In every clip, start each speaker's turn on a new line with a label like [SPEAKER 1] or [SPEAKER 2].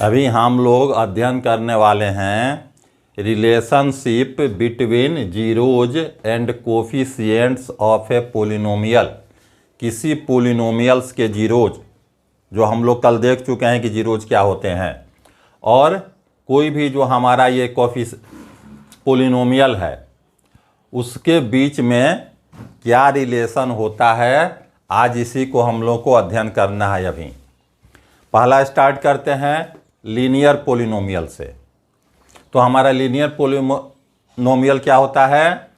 [SPEAKER 1] अभी हम लोग अध्ययन करने वाले हैं relationship between zeros and coefficients of A polynomial. किसी पोलिनोमियल्स के जीरोज, जो हम लोग कल देख चुके हैं कि जीरोज क्या होते हैं, और कोई भी जो हमारा ये पोलिनोमियल है उसके बीच में क्या रिलेशन होता है, आज इसी को हम लोग को अध्ययन करना है। अभी पहला स्टार्ट करते हैं लीनियर पोलिनोमियल से। तो हमारा लीनियर पोलिनोमियल क्या होता है?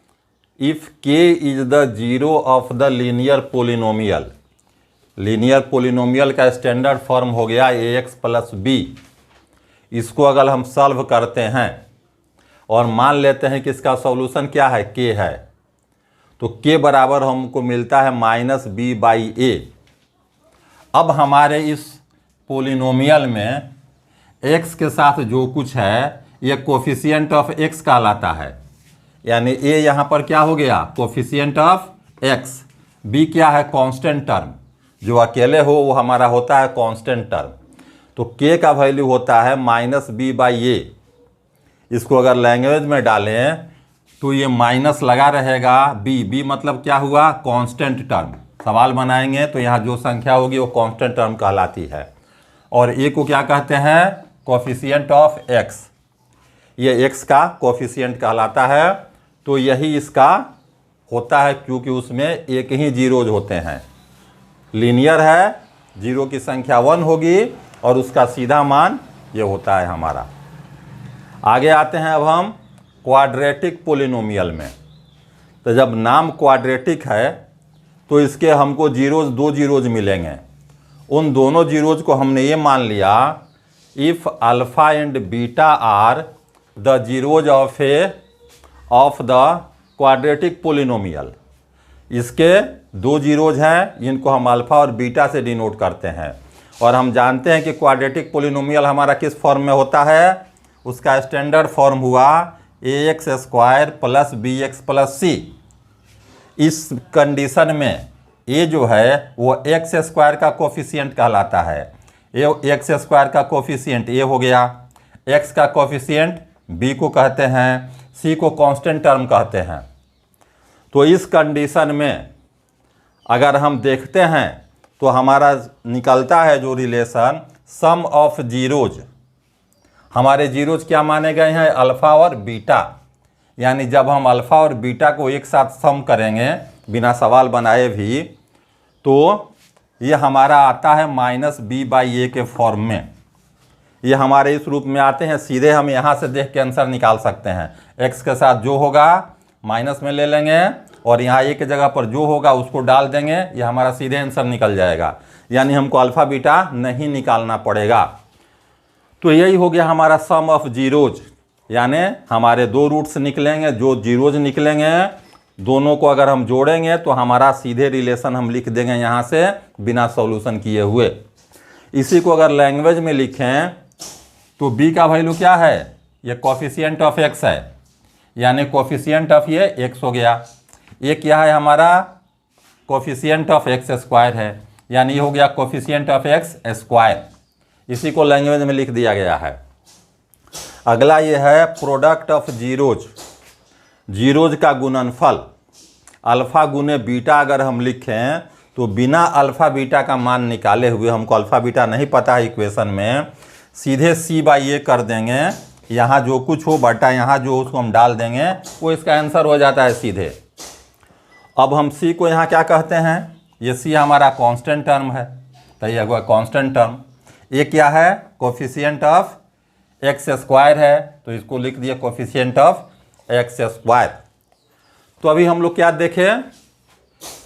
[SPEAKER 1] इफ़ के is the zero of the linear polynomial. Linear polynomial का स्टैंडर्ड फॉर्म हो गया ax प्लस बी। इसको अगर हम सॉल्व करते हैं और मान लेते हैं कि इसका सॉल्यूशन क्या है, k है, तो k बराबर हमको मिलता है माइनस बी बाई ए। अब हमारे इस पोलिनोमियल में x के साथ जो कुछ है ये कोफिशिएंट ऑफ x कहलाता है, यानी a यहाँ पर क्या हो गया, कोफिशिएंट ऑफ x। b क्या है, कांस्टेंट टर्म, जो अकेले हो वो हमारा होता है कांस्टेंट टर्म। तो k का वैल्यू होता है माइनस बी बाई ए। इसको अगर लैंग्वेज में डालें तो ये माइनस लगा रहेगा b मतलब क्या हुआ, कांस्टेंट टर्म। सवाल बनाएंगे तो यहाँ जो संख्या होगी वो कांस्टेंट टर्म कहलाती है। और a को क्या कहते हैं, कोफिशिएंट ऑफ x। ये x का कोफिशिएंट कहलाता है। तो यही इसका होता है, क्योंकि उसमें एक ही जीरोज होते हैं। लीनियर है, जीरो की संख्या 1 होगी और उसका सीधा मान ये होता है हमारा। आगे आते हैं अब हम क्वाड्रेटिक पोलिनोमियल में। तो जब नाम क्वाड्रेटिक है तो इसके हमको जीरोज, दो जीरोज मिलेंगे। उन दोनों जीरोज को हमने ये मान लिया, if alpha and beta are the zeros of the quadratic polynomial. इसके दो जीरोज हैं, इनको हम अल्फ़ा और बीटा से डिनोट करते हैं। और हम जानते हैं कि क्वाड्रेटिक पोलिनोमियल हमारा किस फॉर्म में होता है, उसका स्टैंडर्ड फॉर्म हुआ ax square plus bx plus c। इस कंडीशन में a जो है वो x स्क्वायर का कोफिशिएंट कहलाता है। x स्क्वायर का कोफिशिएंट a हो गया, x का कोफिशिएंट b को कहते हैं, c को कांस्टेंट टर्म कहते हैं। तो इस कंडीशन में अगर हम देखते हैं तो हमारा निकलता है जो रिलेशन सम ऑफ जीरोज। हमारे जीरोज क्या माने गए हैं, अल्फ़ा और बीटा। यानी जब हम अल्फ़ा और बीटा को एक साथ सम करेंगे बिना सवाल बनाए भी, तो ये हमारा आता है माइनस बी बाई ए के फॉर्म में। ये हमारे इस रूप में आते हैं। सीधे हम यहाँ से देख के आंसर निकाल सकते हैं। x के साथ जो होगा माइनस में ले लेंगे और यहाँ a की जगह पर जो होगा उसको डाल देंगे, ये हमारा सीधे आंसर निकल जाएगा। यानी हमको अल्फ़ा बीटा नहीं निकालना पड़ेगा। तो यही हो गया हमारा सम ऑफ जीरोज। यानी हमारे दो रूट्स निकलेंगे, जो जीरोज निकलेंगे दोनों को अगर हम जोड़ेंगे तो हमारा सीधे रिलेशन हम लिख देंगे यहाँ से बिना सॉल्यूशन किए हुए। इसी को अगर लैंग्वेज में लिखें तो b का वैल्यू क्या है, ये कोफिशिएंट ऑफ x है, यानी कोफिशिएंट ऑफ ये x हो गया। ये क्या है हमारा, कोफिशिएंट ऑफ x स्क्वायर है, यानी ये हो गया कोफिशिएंट ऑफ x स्क्वायर। इसी को लैंग्वेज में लिख दिया गया है। अगला ये है प्रोडक्ट ऑफ जीरोज। जीरोज का गुणनफल अल्फ़ा गुने बीटा अगर हम लिखें तो बिना अल्फ़ा बीटा का मान निकाले हुए, हमको अल्फ़ा बीटा नहीं पता है इक्वेशन में, सीधे c बाई ए कर देंगे। यहाँ जो कुछ हो बटा यहाँ जो उसको हम डाल देंगे, वो इसका आंसर हो जाता है सीधे। अब हम c को यहाँ क्या कहते हैं, ये c हमारा कांस्टेंट टर्म है, तो ये हुआ कांस्टेंट टर्म। ये क्या है, कोफिशिएंट ऑफ x स्क्वायर है, तो इसको लिख दिया कोफिशिएंट ऑफ x स्क्वायर। तो अभी हम लोग क्या देखें,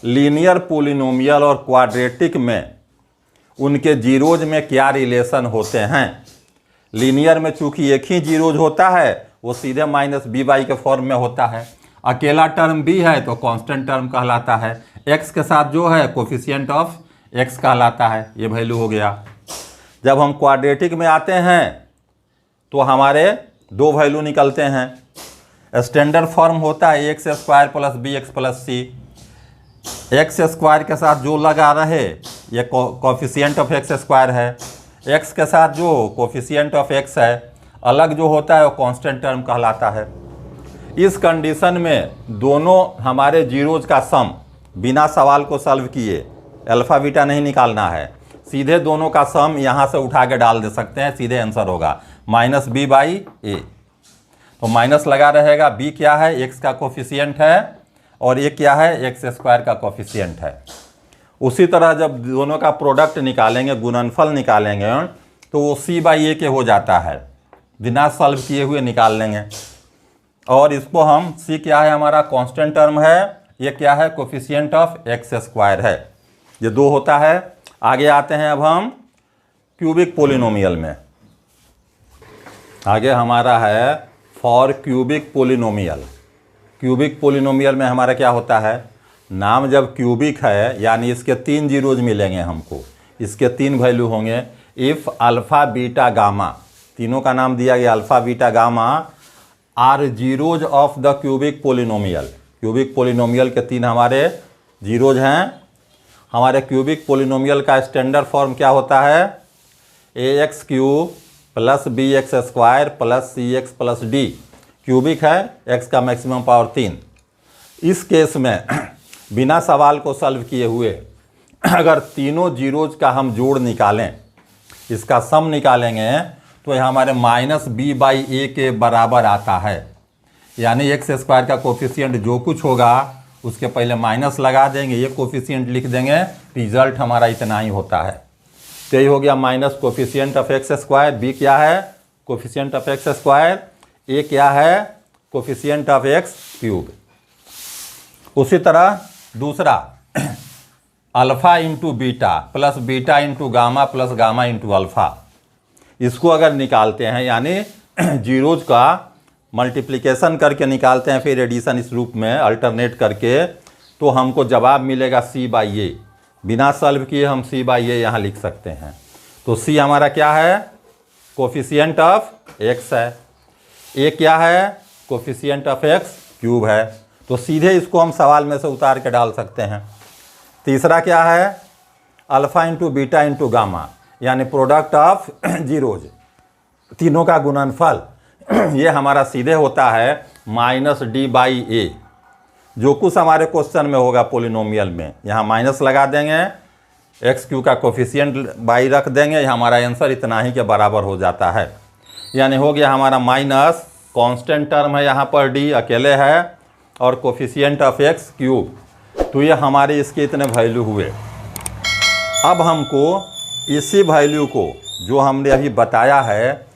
[SPEAKER 1] लीनियर पोलिनोमियल और क्वाड्रेटिक में उनके जीरोज में क्या रिलेशन होते हैं। लीनियर में चूंकि एक ही जीरोज होता है, वो सीधे माइनस बी बाई के फॉर्म में होता है। अकेला टर्म b है तो कांस्टेंट टर्म कहलाता है। x के साथ जो है कोफिशिएंट ऑफ x कहलाता है, ये वैल्यू हो गया। जब हम क्वाड्रेटिक में आते हैं तो हमारे दो वैल्यू निकलते हैं। स्टैंडर्ड फॉर्म होता है x square plus b x plus c. X square के साथ जो लगा रहे ये कोफिशिएंट ऑफ एक्स स्क्वायर है, एक्स के साथ जो कोफिशिएंट ऑफ एक्स है अलग जो होता है वो कांस्टेंट टर्म कहलाता है। इस कंडीशन में दोनों हमारे जीरोज का सम बिना सवाल को सॉल्व किए अल्फ़ा बीटा नहीं निकालना है, सीधे दोनों का सम यहाँ से उठा के डाल दे सकते हैं, सीधे आंसर होगा -b/a। तो माइनस लगा रहेगा, b क्या है, x का कोफिशिएंट है और a क्या है, x² का कोफिशिएंट है। उसी तरह जब दोनों का प्रोडक्ट निकालेंगे, गुणनफल निकालेंगे, तो वो c/a के हो जाता है, बिना सॉल्व किए हुए निकाल लेंगे। और इसको हम c क्या है हमारा कांस्टेंट टर्म है, ये क्या है कोफिशिएंट ऑफ x² है, ये 2 होता है। आगे आते हैं अब हम क्यूबिक पोलिनोमियल में। आगे हमारा है for cubic polynomial. Cubic polynomial में हमारा क्या होता है, नाम जब क्यूबिक है यानी इसके 3 जीरोज मिलेंगे हमको, इसके 3 वैल्यू होंगे। इफ़ अल्फ़ा बीटा गामा, तीनों का नाम दिया गया alpha beta gamma, are zeros of the cubic polynomial. Cubic polynomial के 3 हमारे जीरोज हैं। हमारे क्यूबिक पोलिनोमियल का स्टैंडर्ड फॉर्म क्या होता है, ax³ + bx² + cx + d। Cubic है, x का मैक्सिमम पावर 3। इस केस में बिना सवाल को सॉल्व किए हुए अगर तीनों जीरोज का हम जोड़ निकालें, इसका सम निकालेंगे, तो यह हमारे -b/a के बराबर आता है। यानी x² का कोफिशिएंट जो कुछ होगा उसके पहले माइनस लगा देंगे, ये कोफिशिएंट लिख देंगे, रिजल्ट हमारा इतना ही होता है। तो यही हो गया minus coefficient of x², b क्या है कोफिशिएंट ऑफ x², a क्या है कोफिशिएंट ऑफ x³। उसी तरह दूसरा alpha into beta plus beta into gamma plus gamma into alpha, इसको अगर निकालते हैं यानी जीरोज का मल्टीप्लिकेशन करके निकालते हैं, फिर एडिशन इस रूप में अल्टरनेट करके, तो हमको जवाब मिलेगा c/a। बिना सॉल्व किए हम c/a यहाँ लिख सकते हैं। तो c हमारा क्या है कोफिशिएंट ऑफ x है, a क्या है कोफिशिएंट ऑफ x³ है। तो सीधे इसको हम सवाल में से उतार के डाल सकते हैं। तीसरा क्या है alpha into beta into gamma, यानी प्रोडक्ट ऑफ जीरोज, तीनों का गुणनफल, ये हमारा सीधे होता है -d/a। जो कुछ हमारे क्वेश्चन में होगा पोलिनोमियल में, यहाँ माइनस लगा देंगे, x³ का कोफिशिएंट बाई रख देंगे, हमारा आंसर इतना ही के बराबर हो जाता है। यानी हो गया हमारा माइनस, कांस्टेंट टर्म है यहाँ पर d अकेले है, और कोफिशिएंट ऑफ x³। तो ये हमारे इसके इतने वैल्यू हुए। अब हमको इसी वैल्यू को जो हमने अभी बताया है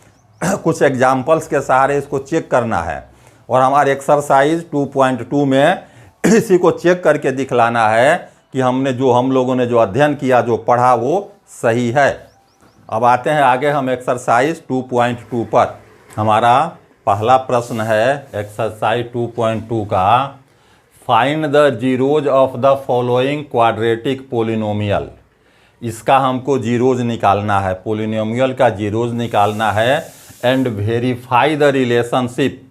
[SPEAKER 1] कुछ एग्जाम्पल्स के सहारे इसको चेक करना है, और हमारे एक्सरसाइज 2.2 में इसी को चेक करके दिखलाना है कि हम लोगों ने जो अध्ययन किया, जो पढ़ा, वो सही है। अब आते हैं आगे हम एक्सरसाइज 2.2 पर। हमारा पहला प्रश्न है एक्सरसाइज 2.2 का, find the zeros of the following quadratic polynomial. इसका हमको जीरोज निकालना है, पोलिनोमियल का जीरोज निकालना है, and verify the relationship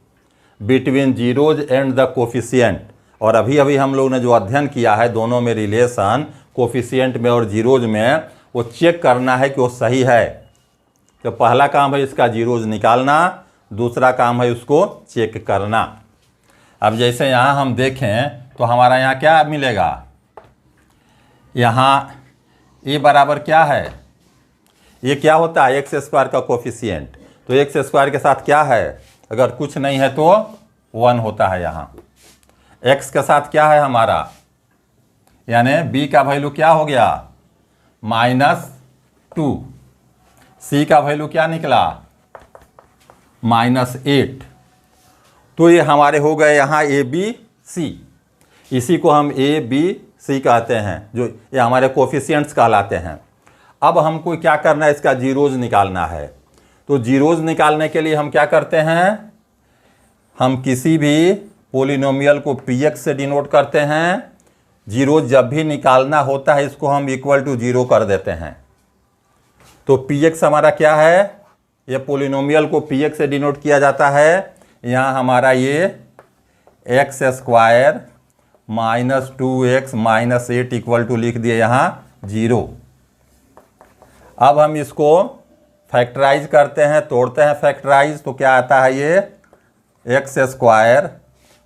[SPEAKER 1] between zeros and the coefficient. और अभी अभी हम लोग ने जो अध्ययन किया है, दोनों में रिलेशन, कोफिशिएंट में और जीरोज में, वो चेक करना है कि वो सही है। तो पहला काम है इसका जीरोज निकालना, दूसरा काम है उसको चेक करना। अब जैसे यहाँ हम देखें तो हमारा यहाँ क्या मिलेगा, यहाँ ए बराबर क्या है, ये क्या होता है x² का कोफिशिएंट। तो x² के साथ क्या है, अगर कुछ नहीं है तो 1 होता है। यहाँ x के साथ क्या है हमारा, यानी b का वैल्यू क्या हो गया -2, c का वैल्यू क्या निकला -8। तो ये हमारे हो गए यहाँ a b c, इसी को हम a b c कहते हैं, जो ये हमारे कोफिशिएंट्स कहलाते हैं। अब हमको क्या करना है, इसका जीरोज निकालना है। तो जीरोज निकालने के लिए हम क्या करते हैं, हम किसी भी पोलिनोमियल को px से डिनोट करते हैं। जीरोज जब भी निकालना होता है इसको हम =0 कर देते हैं। तो px हमारा क्या है, ये पोलिनोमियल को px से डिनोट किया जाता है। यहाँ हमारा ये x² -2x -8 = लिख दिए यहाँ 0। अब हम इसको फैक्टराइज करते हैं, तोड़ते हैं फैक्टराइज, तो क्या आता है ये x square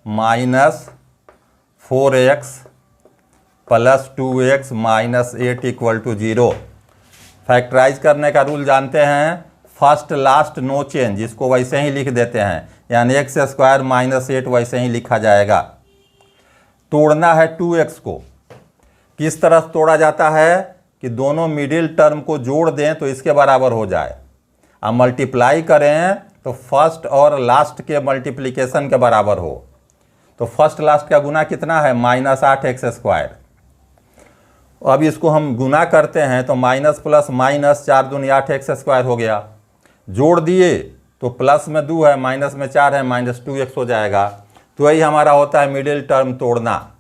[SPEAKER 1] minus 4x plus 2x minus 8 equal to 0। Factorize करने का रूल जानते हैं, फर्स्ट लास्ट नो चेंज, इसको वैसे ही लिख देते हैं, यानी एक्स स्क्वायर माइनस 8 वैसे ही लिखा जाएगा। तोड़ना है 2x को, किस तरह तोड़ा जाता है कि दोनों मिडिल टर्म को जोड़ दें तो इसके बराबर हो जाए, अब मल्टीप्लाई करें तो फर्स्ट और लास्ट के मल्टीप्लिकेशन के बराबर हो। तो फर्स्ट लास्ट का गुना कितना है, -8x²। अब इसको हम गुना करते हैं तो माइनस प्लस माइनस 4 दूनी 8x² हो गया, जोड़ दिए तो प्लस में 2 है, माइनस में 4 है, -2x हो जाएगा। तो यही हमारा होता है मिडिल टर्म तोड़ना।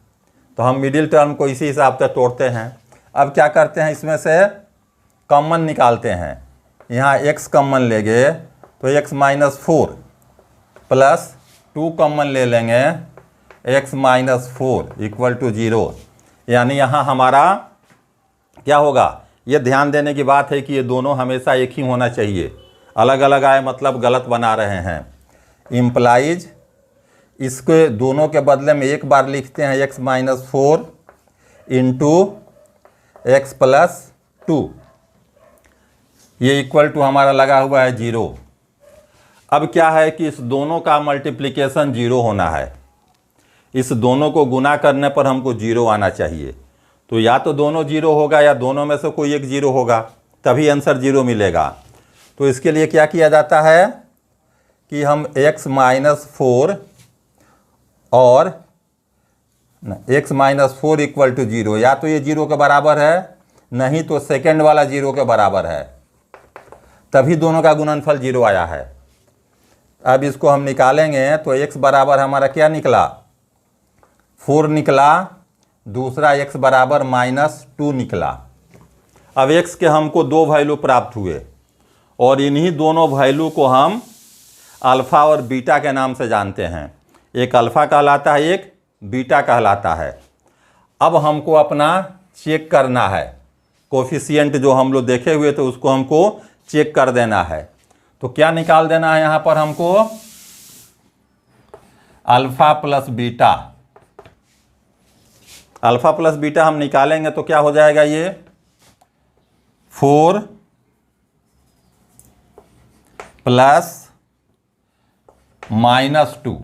[SPEAKER 1] तो हम मिडिल टर्म को इसी हिसाब से तोड़ते हैं। अब क्या करते हैं, इसमें से कॉमन निकालते हैं, यहाँ x कॉमन लेंगे तो x -4 प्लस 2 कॉमन ले लेंगे x -4 इक्वल टू 0। यानी यहाँ हमारा क्या होगा, ये ध्यान देने की बात है कि ये दोनों हमेशा एक ही होना चाहिए, अलग अलग आए मतलब गलत बना रहे हैं। इम्प्लाइज इसके दोनों के बदले में एक बार लिखते हैं x -4 इंटू x प्लस 2, ये इक्वल टू हमारा लगा हुआ है 0। अब क्या है कि इस दोनों का मल्टीप्लिकेशन 0 होना है, इस दोनों को गुना करने पर हमको 0 आना चाहिए। तो या तो दोनों 0 होगा या दोनों में से कोई एक 0 होगा, तभी आंसर 0 मिलेगा। तो इसके लिए क्या किया जाता है कि हम x -4 और x -4 इक्वल टू 0, या तो ये 0 के बराबर है, नहीं तो सेकेंड वाला 0 के बराबर है, तभी दोनों का गुणनफल 0 आया है। अब इसको हम निकालेंगे तो x बराबर हमारा क्या निकला, 4 निकला, दूसरा x बराबर -2 निकला। अब x के हमको 2 वैल्यू प्राप्त हुए और इन्हीं दोनों वैल्यू को हम अल्फ़ा और बीटा के नाम से जानते हैं। एक अल्फ़ा कहलाता है, एक बीटा कहलाता है। अब हमको अपना चेक करना है, कोफिशिएंट जो हम लोग देखे हुए थे उसको हमको चेक कर देना है। तो क्या निकाल देना है यहाँ पर हमको, alpha plus beta. Alpha plus beta हम निकालेंगे तो क्या हो जाएगा, ये 4 प्लस -2,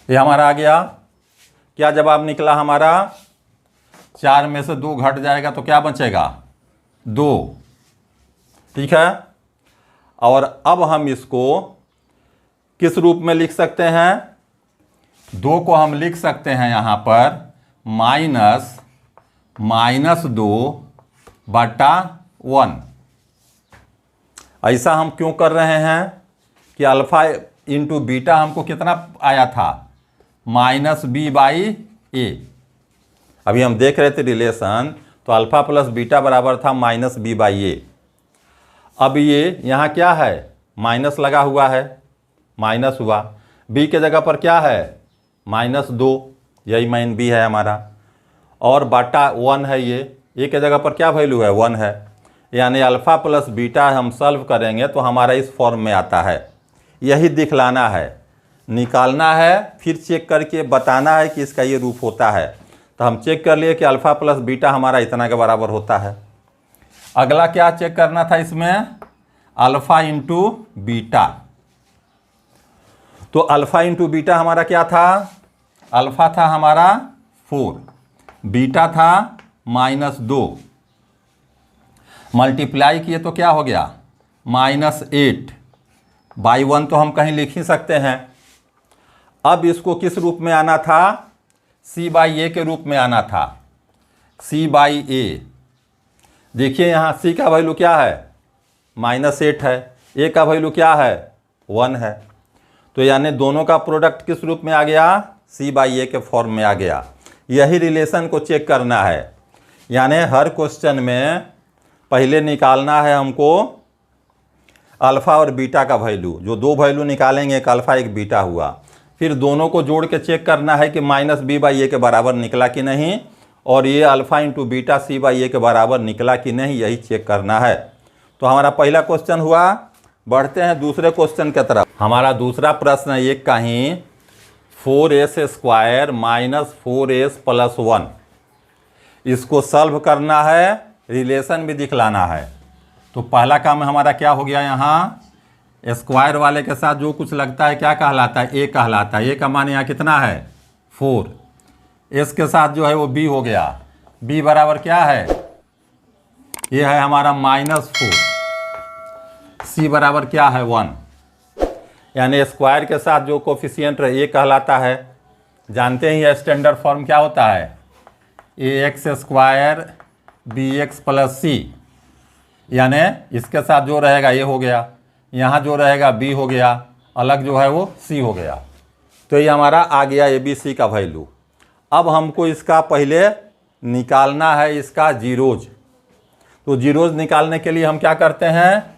[SPEAKER 1] ये हमारा आ गया। क्या जवाब निकला हमारा, 4 में से 2 घट जाएगा तो क्या बचेगा, 2। ठीक है। और अब हम इसको किस रूप में लिख सकते हैं, 2 को हम लिख सकते हैं यहाँ पर -2/1। ऐसा हम क्यों कर रहे हैं कि अल्फ़ा इंटू बीटा हमको कितना आया था, -b/a। अभी हम देख रहे थे रिलेशन, तो अल्फ़ा प्लस बीटा बराबर था -b/a। अब ये यहाँ क्या है, माइनस लगा हुआ है, माइनस हुआ, b के जगह पर क्या है -2, यही माइन b है हमारा, और बटा 1 है, ये a के जगह पर क्या वैल्यू है, 1 है। यानी अल्फ़ा प्लस बीटा हम सॉल्व करेंगे तो हमारा इस फॉर्म में आता है। यही दिखलाना है, निकालना है, फिर चेक करके बताना है कि इसका ये रूप होता है। तो हम चेक कर लिए कि अल्फ़ा प्लस बीटा हमारा इतना के बराबर होता है। अगला क्या चेक करना था इसमें, अल्फ़ा इंटू बीटा। तो अल्फ़ा इंटू बीटा हमारा क्या था, अल्फ़ा था हमारा 4, बीटा था -2, मल्टीप्लाई किए तो क्या हो गया -8/1, तो हम कहीं लिख ही सकते हैं। अब इसको किस रूप में आना था, c/a के रूप में आना था, c/a। देखिए यहाँ c का वैल्यू क्या है, -8 है, a का वैल्यू क्या है, 1 है। तो यानी दोनों का प्रोडक्ट किस रूप में आ गया, c/a के फॉर्म में आ गया। यही रिलेशन को चेक करना है, यानी हर क्वेश्चन में पहले निकालना है हमको अल्फ़ा और बीटा का वैल्यू। जो 2 वैल्यू निकालेंगे, एक अल्फ़ा एक बीटा हुआ, फिर दोनों को जोड़ के चेक करना है कि -b/a के बराबर निकला कि नहीं, और ये अल्फ़ा इंटू बीटा c/a के बराबर निकला कि नहीं, यही चेक करना है। तो हमारा पहला क्वेश्चन हुआ। बढ़ते हैं दूसरे क्वेश्चन की तरफ। हमारा दूसरा प्रश्न है एक का ही 4s² माइनस 4s प्लस 1। इसको सॉल्व करना है, रिलेशन भी दिखलाना है। तो पहला काम हमारा क्या हो गया, यहाँ स्क्वायर वाले के साथ जो कुछ लगता है क्या कहलाता है, ए कहलाता है। ए का मान यहाँ कितना है 4। एस के साथ जो है वो बी हो गया। बी बराबर क्या है, ये है हमारा -4। सी बराबर क्या है 1। यानी स्क्वायर के साथ जो कोफिशिएंट है ये कहलाता है। जानते ही स्टैंडर्ड फॉर्म क्या होता है, ax² bx प्लस सी। यानी इसके साथ जो रहेगा ये हो गया, यहाँ जो रहेगा b हो गया, अलग जो है वो c हो गया। तो ये हमारा आ गया ABC का वैल्यू। अब हमको इसका पहले निकालना है इसका जीरोज। तो जीरोज निकालने के लिए हम क्या करते हैं,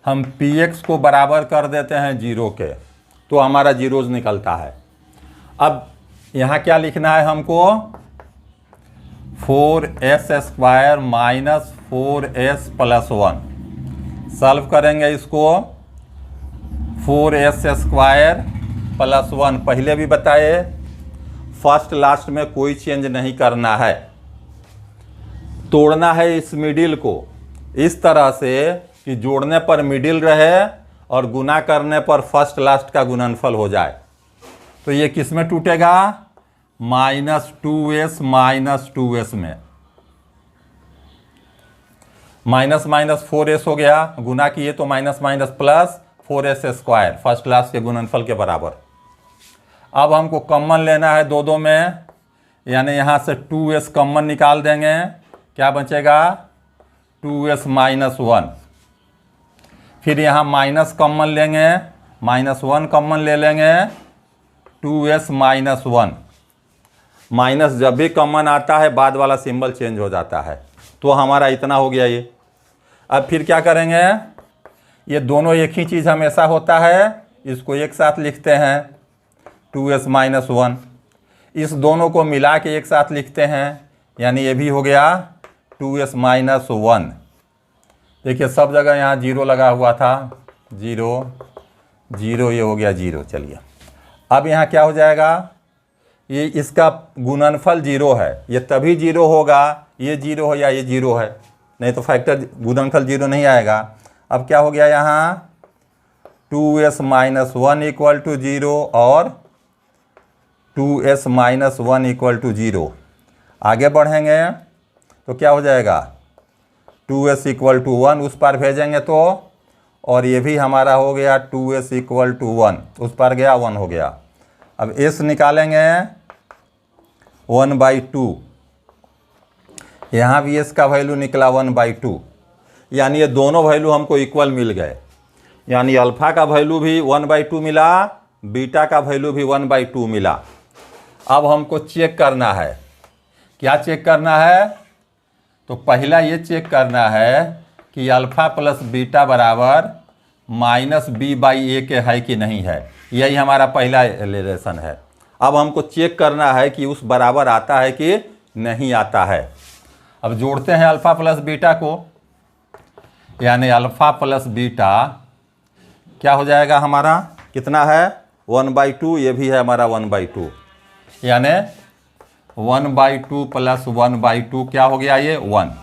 [SPEAKER 1] हम px को बराबर कर देते हैं 0 के, तो हमारा जीरोज निकलता है। अब यहाँ क्या लिखना है हमको, 4s² minus 4s plus 1। Solve करेंगे इसको, 4s² प्लस 1 पहले भी बताए, फर्स्ट लास्ट में कोई चेंज नहीं करना है। तोड़ना है इस मिडिल को इस तरह से कि जोड़ने पर मिडिल रहे और गुना करने पर फर्स्ट लास्ट का गुणनफल हो जाए। तो ये किस में टूटेगा, -2s माइनस 2s में। माइनस माइनस 4s हो गया, गुना किए तो minus minus plus 4s², first last के गुणनफल के बराबर। अब हमको कॉमन लेना है दो में, यानी यहाँ से 2s कॉमन निकाल देंगे, क्या बचेगा 2s माइनस 1। फिर यहाँ माइनस कॉमन लेंगे, -1 कॉमन ले लेंगे, 2s माइनस 1। माइनस जब भी कॉमन आता है बाद वाला सिंबल चेंज हो जाता है। तो हमारा इतना हो गया ये। अब फिर क्या करेंगे, ये दोनों एक ही चीज़ हमेशा होता है, इसको एक साथ लिखते हैं 2s माइनस 1। इस दोनों को मिला के एक साथ लिखते हैं, यानी ये भी हो गया 2s माइनस 1। देखिए सब जगह यहाँ 0 लगा हुआ था, 0 0, ये हो गया 0। चलिए अब यहाँ क्या हो जाएगा, ये इसका गुणनफल 0 है, ये तभी 0 होगा ये 0 हो या ये 0 है, नहीं तो फैक्टर गुणनफल 0 नहीं आएगा। अब क्या हो गया यहाँ 2s माइनस 1 इक्वल टू 0 और 2s माइनस 1 इक्वल टू 0। आगे बढ़ेंगे तो क्या हो जाएगा 2s इक्वल टू 1 उस पर भेजेंगे तो, और ये भी हमारा हो गया 2s इक्वल टू 1 उस पर गया 1 हो गया। अब s निकालेंगे 1/2, यहाँ भी s का वैल्यू निकला 1/2। यानी ये दोनों वैल्यू हमको इक्वल मिल गए, यानी अल्फ़ा का वैल्यू भी 1/2 मिला, बीटा का वैल्यू भी 1/2 मिला। अब हमको चेक करना है, क्या चेक करना है, तो पहला ये चेक करना है कि अल्फ़ा प्लस बीटा बराबर -b/a के है कि नहीं है। यही हमारा पहला रिलेशन है। अब हमको चेक करना है कि उस बराबर आता है कि नहीं आता है। अब जोड़ते हैं अल्फ़ा प्लस बीटा को, यानी अल्फ़ा प्लस बीटा क्या हो जाएगा हमारा, कितना है 1/2, ये भी है हमारा 1/2, यानी 1/2 प्लस 1/2 क्या हो गया ये 1।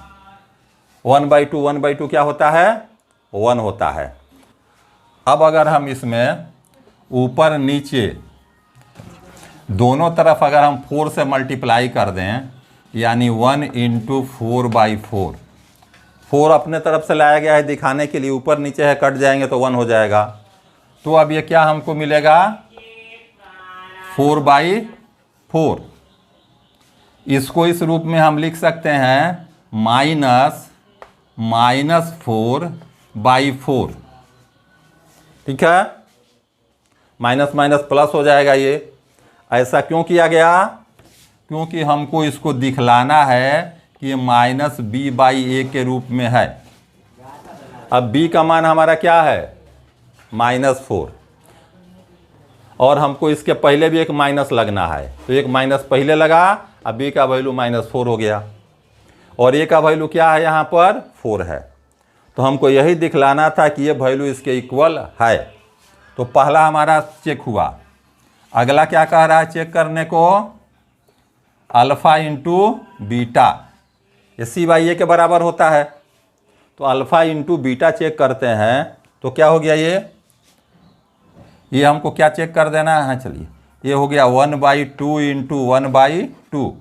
[SPEAKER 1] 1/2 क्या होता है 1 होता है। अब अगर हम इसमें ऊपर नीचे दोनों तरफ अगर हम 4 से मल्टीप्लाई कर दें, यानी 1 × 4/4, 4 अपने तरफ से लाया गया है दिखाने के लिए, ऊपर नीचे है कट जाएंगे तो 1 हो जाएगा। तो अब ये क्या हमको मिलेगा 4/4। इसको इस रूप में हम लिख सकते हैं -4/4। ठीक है, माइनस माइनस प्लस हो जाएगा। ये ऐसा क्यों किया गया, क्योंकि हमको इसको दिखलाना है कि ये -b/a के रूप में है। अब b का मान हमारा क्या है -4, और हमको इसके पहले भी एक माइनस लगना है, तो एक माइनस पहले लगा, अब b का वैल्यू -4 हो गया, और a का वैल्यू क्या है यहाँ पर 4 है। तो हमको यही दिखलाना था कि ये वैल्यू इसके इक्वल है। तो पहला हमारा चेक हुआ। अगला क्या कह रहा है चेक करने को, अल्फ़ा इंटू बीटा ये सी बाई ए के बराबर होता है। तो अल्फ़ा इंटू बीटा चेक करते हैं तो क्या हो गया, ये हमको क्या चेक कर देना है। हाँ चलिए, ये हो गया 1/2 इंटू 1/2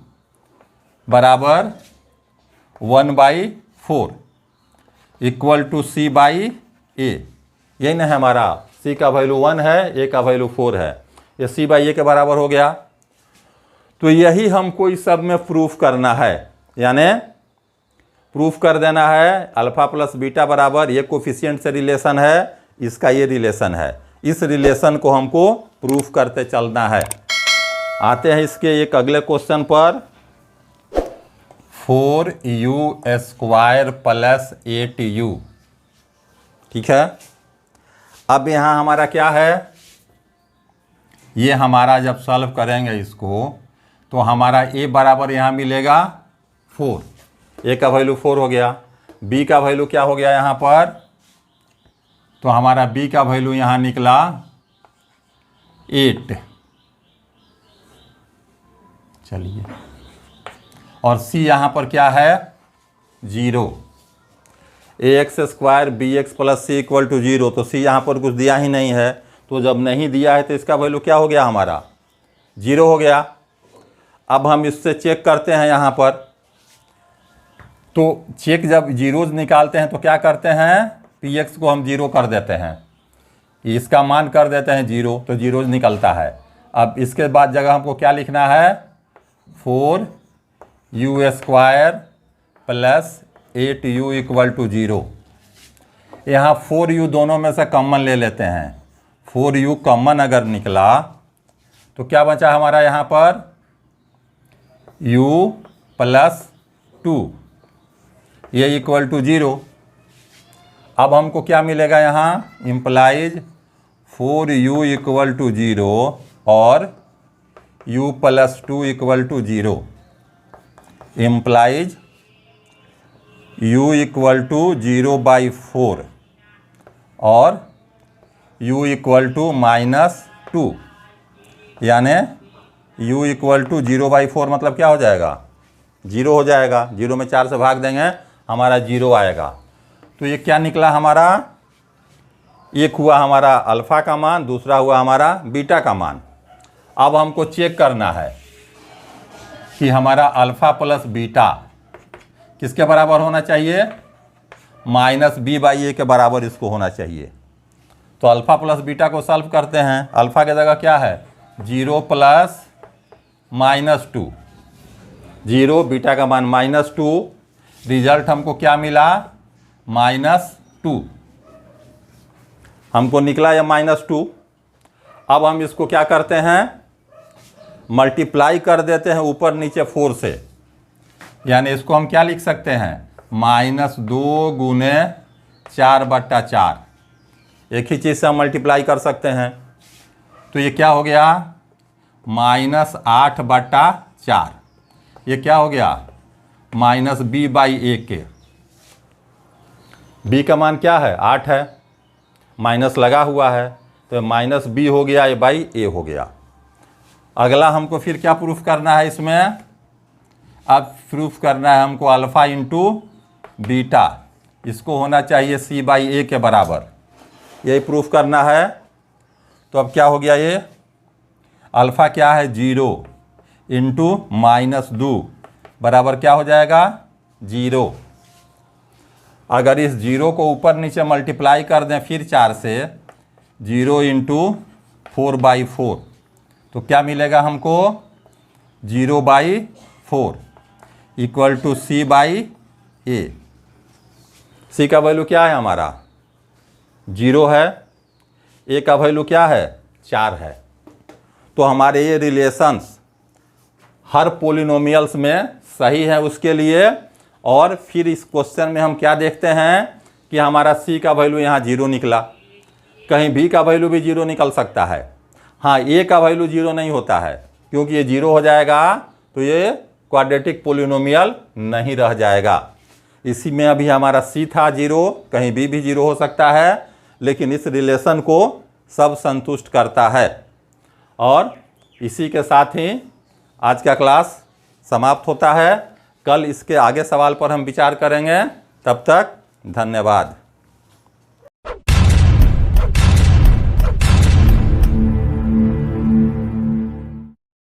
[SPEAKER 1] बराबर 1/4 इक्वल टू सी बाई ए। यही ना है हमारा, सी का वैल्यू 1 है, ए का वैल्यू 4 है, ये सी बाई ए के बराबर हो गया। तो यही हमको इस सब में प्रूफ करना है, यानी प्रूफ कर देना है अल्फ़ा प्लस बीटा बराबर ये कोफिशिएंट से रिलेशन है, इसका ये रिलेशन है। इस रिलेशन को हमको प्रूफ करते चलना है। आते हैं इसके एक अगले क्वेश्चन पर। 4u² प्लस 8u, ठीक है। अब यहाँ हमारा क्या है, ये हमारा जब सॉल्व करेंगे इसको तो हमारा a बराबर यहाँ मिलेगा 4, a का वैल्यू 4 हो गया। b का वैल्यू क्या हो गया यहाँ पर, तो हमारा b का वैल्यू यहाँ निकला 8। चलिए, और c यहाँ पर क्या है 0। ax² bx plus c equal to 0। तो c यहाँ पर कुछ दिया ही नहीं है, तो जब नहीं दिया है तो इसका वैल्यू क्या हो गया हमारा 0 हो गया। अब हम इससे चेक करते हैं यहाँ पर, तो चेक जब जीरोज निकालते हैं तो क्या करते हैं, px को हम 0 कर देते हैं, इसका मान कर देते हैं 0, तो जीरोज निकलता है। अब इसके बाद जगह हमको क्या लिखना है, 4u² plus 8u equal to 0। यहाँ 4u दोनों में से कॉमन ले लेते हैं, 4u कॉमन अगर निकला तो क्या बचा हमारा यहाँ पर u प्लस 2 ये इक्वल टू 0। अब हमको क्या मिलेगा यहाँ, इम्प्लाइज 4u इक्वल टू 0 और u plus 2 equal to 0। Implies u equal to 0/4 और u इक्वल टू -2, यानी u इक्वल टू 0/4 मतलब क्या हो जाएगा 0 हो जाएगा। 0 में 4 से भाग देंगे हमारा 0 आएगा। तो ये क्या निकला हमारा, एक हुआ हमारा अल्फ़ा का मान, दूसरा हुआ हमारा बीटा का मान। अब हमको चेक करना है कि हमारा अल्फ़ा प्लस बीटा किसके बराबर होना चाहिए, -b/a के बराबर इसको होना चाहिए। तो अल्फ़ा प्लस बीटा को सॉल्व करते हैं। अल्फ़ा की जगह क्या है 0 प्लस -2, 0, बीटा का मान -2, रिजल्ट हमको क्या मिला -2, हमको निकला या -2। अब हम इसको क्या करते हैं, मल्टीप्लाई कर देते हैं ऊपर नीचे 4 से, यानी इसको हम क्या लिख सकते हैं -2 गुने 4/4, एक ही चीज़ से हम मल्टीप्लाई कर सकते हैं। तो ये क्या हो गया -8/4, ये क्या हो गया -b/a के। b का मान क्या है 8 है, माइनस लगा हुआ है तो -b हो गया, a/a हो गया। अगला हमको फिर क्या प्रूफ करना है इसमें, अब प्रूफ करना है हमको अल्फ़ा इंटू बीटा, इसको होना चाहिए c/a के बराबर, यही प्रूफ करना है। तो अब क्या हो गया, ये अल्फ़ा क्या है 0 इंटू -2 बराबर क्या हो जाएगा 0। अगर इस 0 को ऊपर नीचे मल्टीप्लाई कर दें फिर 4 से, 0 इंटू 4/4, तो क्या मिलेगा हमको 0/4 इक्वल टू c/a। c का वैल्यू क्या है हमारा 0 है, a का वैल्यू क्या है 4 है। तो हमारे ये रिलेशंस हर पोलिनोमियल्स में सही है उसके लिए। और फिर इस क्वेश्चन में हम क्या देखते हैं कि हमारा c का वैल्यू यहाँ 0 निकला, कहीं b का वैल्यू भी 0 निकल सकता है। हाँ, a का वैल्यू 0 नहीं होता है, क्योंकि ये 0 हो जाएगा तो ये क्वाड्रेटिक पोलिनोमियल नहीं रह जाएगा। इसी में अभी हमारा सी था 0, कहीं भी 0 हो सकता है, लेकिन इस रिलेशन को सब संतुष्ट करता है। और इसी के साथ ही आज का क्लास समाप्त होता है। कल इसके आगे सवाल पर हम विचार करेंगे। तब तक धन्यवाद।